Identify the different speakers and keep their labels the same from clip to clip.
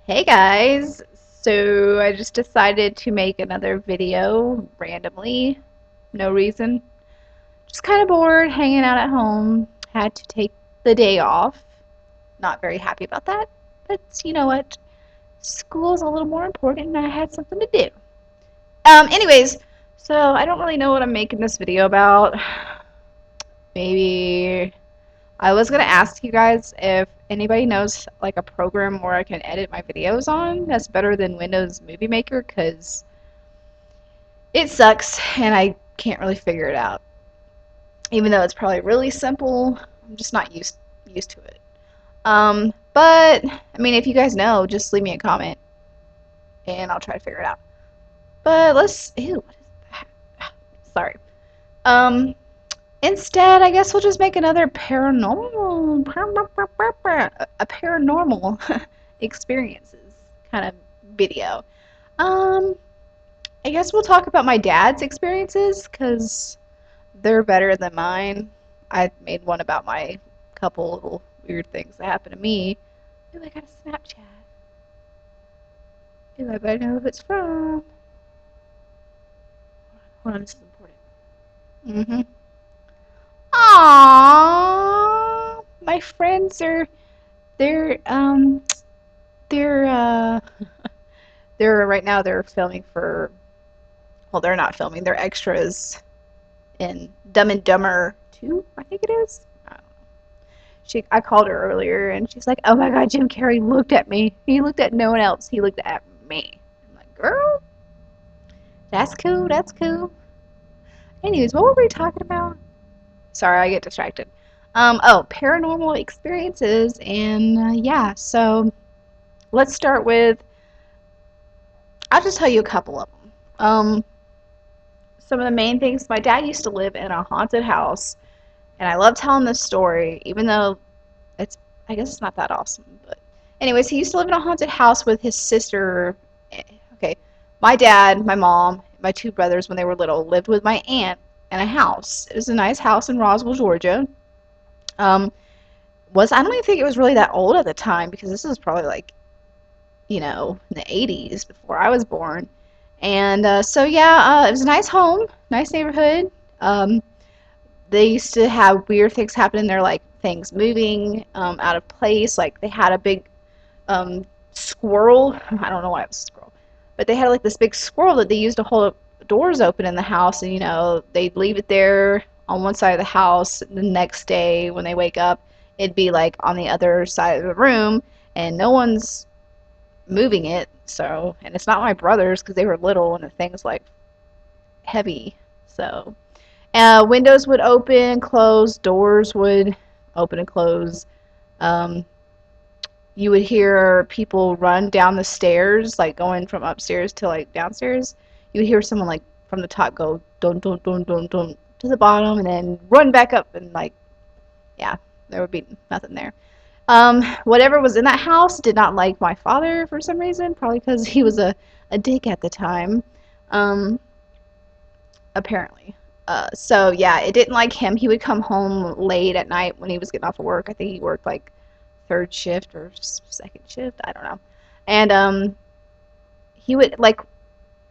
Speaker 1: Hey guys! So I just decided to make another video randomly. No reason. Just kind of bored, hanging out at home. Had to take the day off. Not very happy about that. But you know what? School's a little more important and I had something to do. Anyways, so I don't really know what I'm making this video about. Maybe I was gonna ask you guys if anybody knows like a program where I can edit my videos on that's better than Windows Movie Maker because it sucks and I can't really figure it out. Even though it's probably really simple, I'm just not used to it. But I mean, if you guys know, just leave me a comment and I'll try to figure it out. But let's. Ew, what is that? Sorry. Um, Instead, I guess we'll just make another a paranormal experiences kind of video. Um, I guess we'll talk about my dad's experiences because they're better than mine. I made one about my couple little weird things that happened to me. Ooh, I got a Snapchat. Ooh, I better know who it's from. Hold on, this is important. Aww, my friends are they're they're they're right now they're filming for well they're not filming they're extras in Dumb and Dumber 2 I think it is. I don't know. I called her earlier and she's like, oh my god, Jim Carrey looked at me. He looked at no one else. He looked at me. I'm like, girl, that's cool. That's cool. Anyways, what were we talking about? Sorry, I get distracted. Oh, paranormal experiences, and yeah, so let's start with. I'll just tell you a couple of them. Some of the main things. My dad used to live in a haunted house, and I love telling this story, even though it's. I guess it's not that awesome, but anyways, he used to live in a haunted house with his sister. Okay, my dad, my mom, my two brothers when they were little lived with my aunt in a house. It was a nice house in Roswell, Georgia. Um, I don't even think it was really that old at the time because this was probably like in the 80s before I was born. And so yeah, it was a nice home, nice neighborhood. Um, they used to have weird things happen in there, like things moving out of place. Like they had a big squirrel. I don't know why it was a squirrel, but they had like this big squirrel that they used to hold doors open in the house, and they'd leave it there on one side of the house. The next day when they wake up, it'd be like on the other side of the room, and no one's moving it. So, and it's not my brothers because they were little and the thing's like heavy. So, windows would open, close, doors would open and close. Um, you would hear people run down the stairs, like going from upstairs to like downstairs. You would hear someone like from the top go dun dun dun dun dun to the bottom, and then run back up, and like yeah, there would be nothing there. Whatever was in that house did not like my father for some reason, probably because he was a dick at the time. Um, Apparently. So yeah, it didn't like him. He would come home late at night when he was getting off of work. I think he worked like third shift or second shift. I don't know. And he would like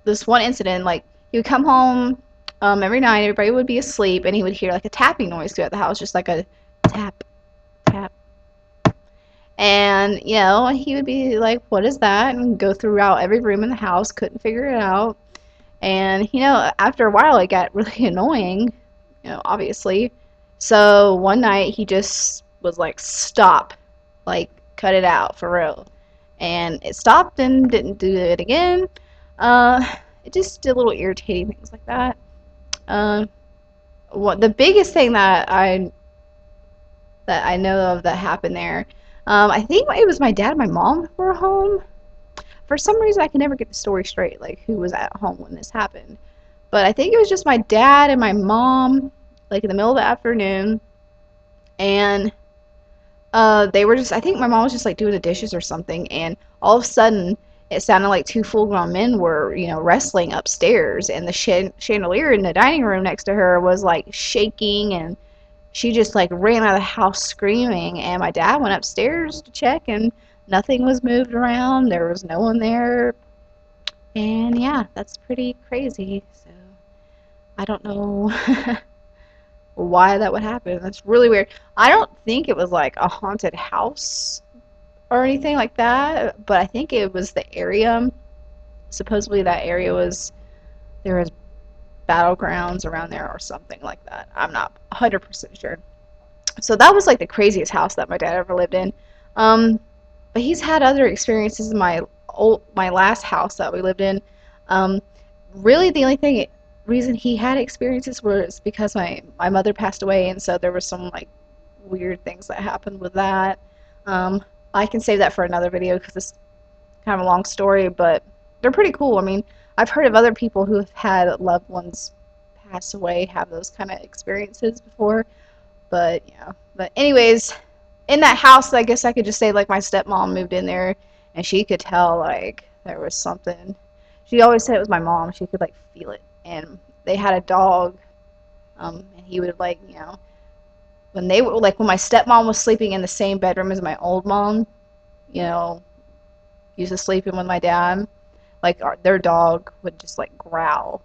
Speaker 1: this one incident. Like he would come home every night. Everybody would be asleep, and he would hear like a tapping noise throughout the house, just like a tap, tap. And he would be like, "What is that?" And go throughout every room in the house. Couldn't figure it out. And after a while, it got really annoying. Obviously. So one night he just was like, "Stop, like cut it out for real." And it stopped and didn't do it again. Uh, it just did little irritating things like that. Uh, what the biggest thing that I know of that happened there, I think it was my dad and my mom were home. For some reason, I can never get the story straight, like who was at home when this happened. But I think it was just my dad and my mom, like in the middle of the afternoon, and they were just. I think my mom was just like doing the dishes or something, and all of a sudden, it sounded like two full-grown men were, wrestling upstairs, and the chandelier in the dining room next to her was like shaking, and she just like ran out of the house screaming. And my dad went upstairs to check, and Nothing was moved around. There was no one there. And yeah, that's pretty crazy. So I don't know why that would happen. That's really weird. I don't think it was like a haunted house or anything like that, but I think it was the area. Supposedly that area was there was battlegrounds around there or something like that. I'm not 100% sure. So that was like the craziest house that my dad ever lived in. Um, but he's had other experiences in my last house that we lived in. Um, really, the only reason he had experiences was because my mother passed away, and so there were some like weird things that happened with that. Um, I can save that for another video because it's kind of a long story, but they're pretty cool. I mean, I've heard of other people who have had loved ones pass away have those kind of experiences before, but yeah. But anyways, in that house, I guess I could just say like my stepmom moved in there, and she could tell like there was something. She always said it was my mom. She could like feel it, and they had a dog, and he would like when they were like when my stepmom was sleeping in the same bedroom as my old mom, you know, used to sleep in with my dad. Like their dog would just like growl,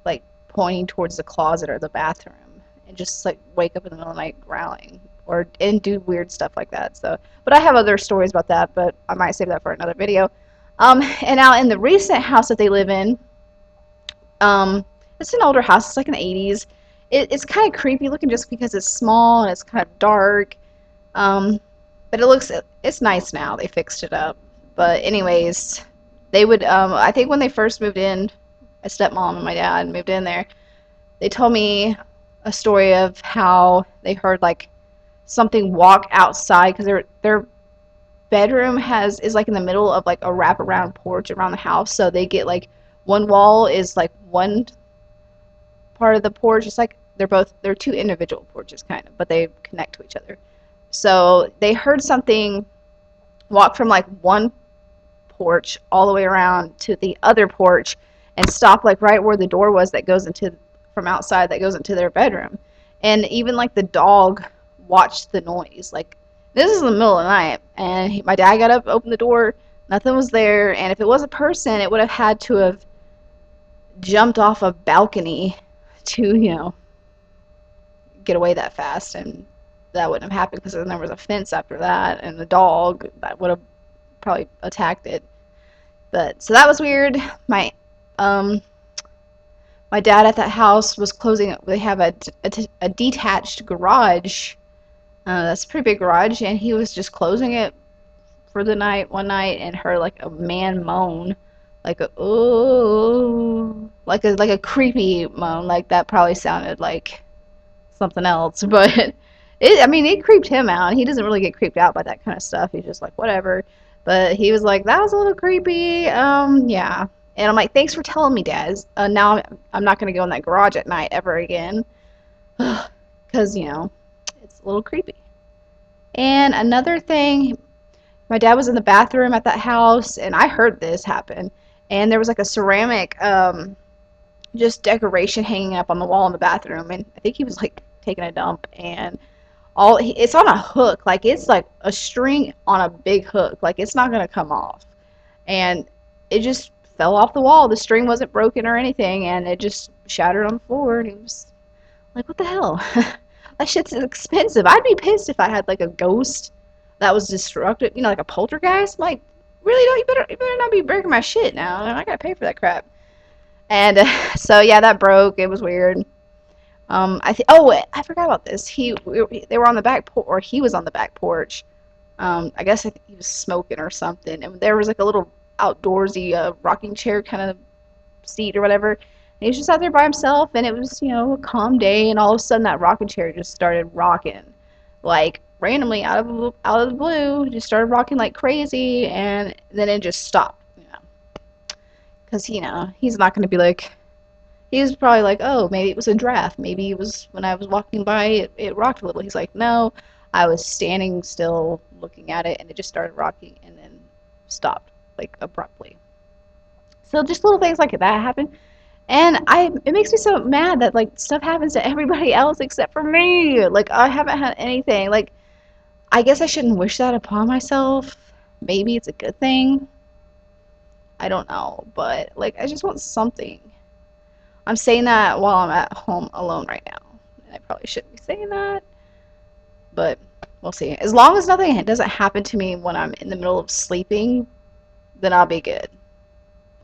Speaker 1: like pointing towards the closet or the bathroom, and just like wake up in the middle of the night growling or and do weird stuff like that. So, but I have other stories about that, but I might save that for another video. And now in the recent house that they live in, um, it's an older house. It's like in the 80s. It's kind of creepy looking just because it's small and it's kind of dark. Um, but it's nice now. They fixed it up. But anyways, they would I think when they first moved in, my stepmom and my dad moved in there, they told me a story of how they heard like something walk outside because their bedroom has is like in the middle of like a wraparound porch around the house, so they get like one wall is like one part of the porch. It's like they're two individual porches kind of, but they connect to each other. So they heard something walk from like one porch all the way around to the other porch and stop like right where the door was that goes into from outside that goes into their bedroom. And even like the dog watched the noise. Like this is in the middle of the night, and my dad got up, opened the door, nothing was there, and if it was a person, it would have had to have jumped off a balcony to get away that fast, and that wouldn't have happened because then there was a fence after that, and the dog that would have probably attacked it. But so that was weird. Um my dad at that house was closing. They have a detached garage. That's a pretty big garage, and he was just closing it for the night one night, and heard like a man moan, like a oh, like a creepy moan, like that probably sounded like something else, but I mean, it creeped him out. He doesn't really get creeped out by that kind of stuff. He's just like, whatever. But he was like, that was a little creepy. Yeah. And I'm like, thanks for telling me, Dad. Now I'm not going to go in that garage at night ever again. Because, it's a little creepy. And another thing, my dad was in the bathroom at that house, and I heard this happen. And there was like a ceramic, just decoration hanging up on the wall in the bathroom. And I think he was like taking a dump, and it's on a hook, like it's like a string on a big hook, like it's not gonna come off, and it just fell off the wall. The string wasn't broken or anything, and it just shattered on the floor, and it was like, what the hell? That shit's expensive. I'd be pissed if I had like a ghost that was destructive, like a poltergeist. I'm like, really? Don't you better not be breaking my shit now. I gotta pay for that crap. And so yeah, that broke. It was weird. I forgot about this. They were on the back porch, or he was on the back porch. I think he was smoking or something, and there was like a little outdoorsy rocking chair kind of seat or whatever. And he was just out there by himself, and it was a calm day, and all of a sudden that rocking chair just started rocking, like randomly out of the blue, just started rocking like crazy, and then it just stopped. Because he's not going to be like. He was probably like, oh, maybe it was a draft. Maybe it was when I was walking by, it rocked a little. He's like, no, I was standing still looking at it, and it just started rocking and then stopped, like, abruptly. So just little things like that happen. And it makes me so mad that, like, stuff happens to everybody else except for me. Like, I haven't had anything. Like, I guess I shouldn't wish that upon myself. Maybe it's a good thing. I don't know, but like I just want something. I'm saying that while I'm at home alone right now. And I probably shouldn't be saying that, but we'll see. As long as nothing doesn't happen to me when I'm in the middle of sleeping, then I'll be good.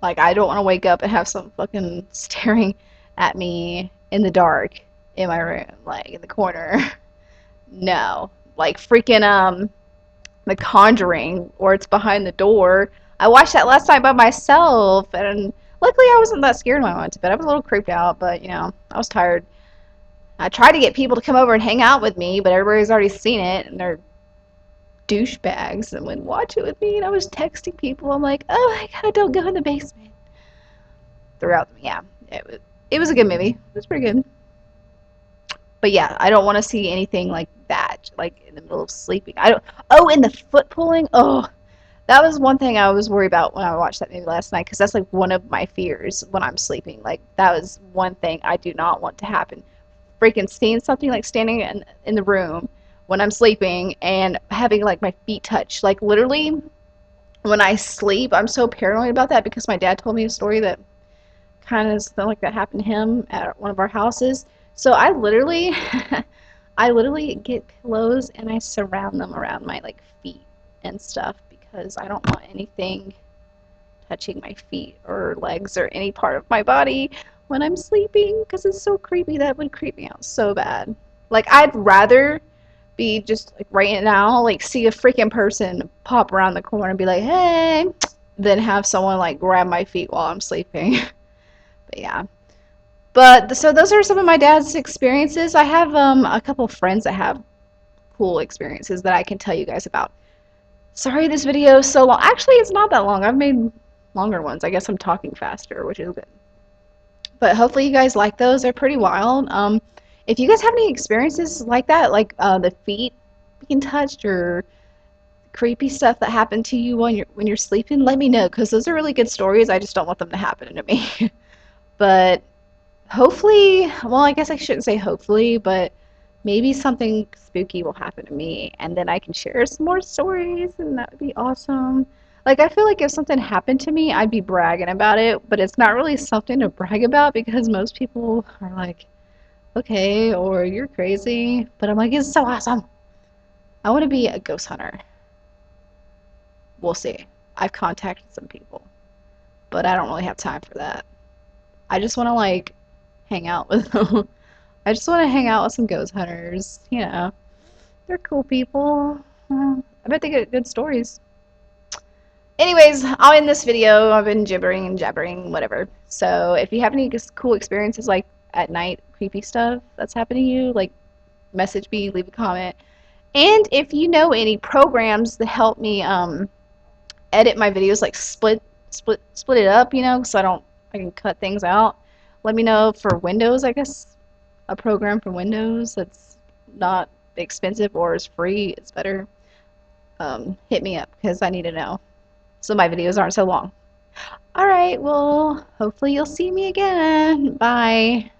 Speaker 1: Like I don't want to wake up and have some fucking staring at me in the dark in my room, like in the corner. No. Like freaking The Conjuring, or it's behind the door. I watched that last night by myself, and luckily I wasn't that scared when I went to bed. I was a little creeped out, but I was tired. I tried to get people to come over and hang out with me, but everybody's already seen it, and they're douchebags and would watch it with me. And I was texting people. I'm like, oh my god, don't go in the basement. Throughout, yeah, it was a good movie. It was pretty good. But yeah, I don't want to see anything like that, like in the middle of sleeping. I don't. Oh, and the foot pulling. Oh, that was one thing I was worried about when I watched that movie last night, because that's like one of my fears when I'm sleeping. Like that was one thing I do not want to happen. Freaking seeing something like standing in the room when I'm sleeping and having like my feet touch. Like literally when I sleep, I'm so paranoid about that because my dad told me a story that kind of something like that happened to him at one of our houses. So I literally I literally get pillows and I surround them around my like feet and stuff because I don't want anything touching my feet or legs or any part of my body when I'm sleeping because it's so creepy. That would creep me out so bad. Like I'd rather be just like right now, like see a freaking person pop around the corner and be like, "Hey," than have someone like grab my feet while I'm sleeping. But yeah. But so those are some of my dad's experiences. I have a couple friends that have cool experiences that I can tell you guys about. Sorry this video is so long. Actually, it's not that long. I've made longer ones. I guess I'm talking faster, which is good. But hopefully you guys like those. They're pretty wild. If you guys have any experiences like that, like the feet being touched or creepy stuff that happened to you when you're sleeping, let me know because those are really good stories. I just don't want them to happen to me. But hopefully, well, I guess I shouldn't say hopefully, but maybe something spooky will happen to me and then I can share some more stories and that would be awesome. Like, I feel like if something happened to me, I'd be bragging about it, but it's not really something to brag about because most people are like, okay, or you're crazy. But I'm like, it's so awesome. I want to be a ghost hunter. We'll see. I've contacted some people, but I don't really have time for that. I just want to, like, hang out with them. I just want to hang out with some ghost hunters. They're cool people. I bet they get good stories. Anyways, I'll end this video. I've been gibbering and jabbering, whatever. So if you have any cool experiences like at night, creepy stuff that's happened to you, like message me, leave a comment. And if you know any programs that help me edit my videos, like split it up, so I can cut things out. Let me know for Windows, I guess a program for Windows that's not expensive or is free, it's better. Hit me up because I need to know so my videos aren't so long. All right, well, hopefully you'll see me again. Bye.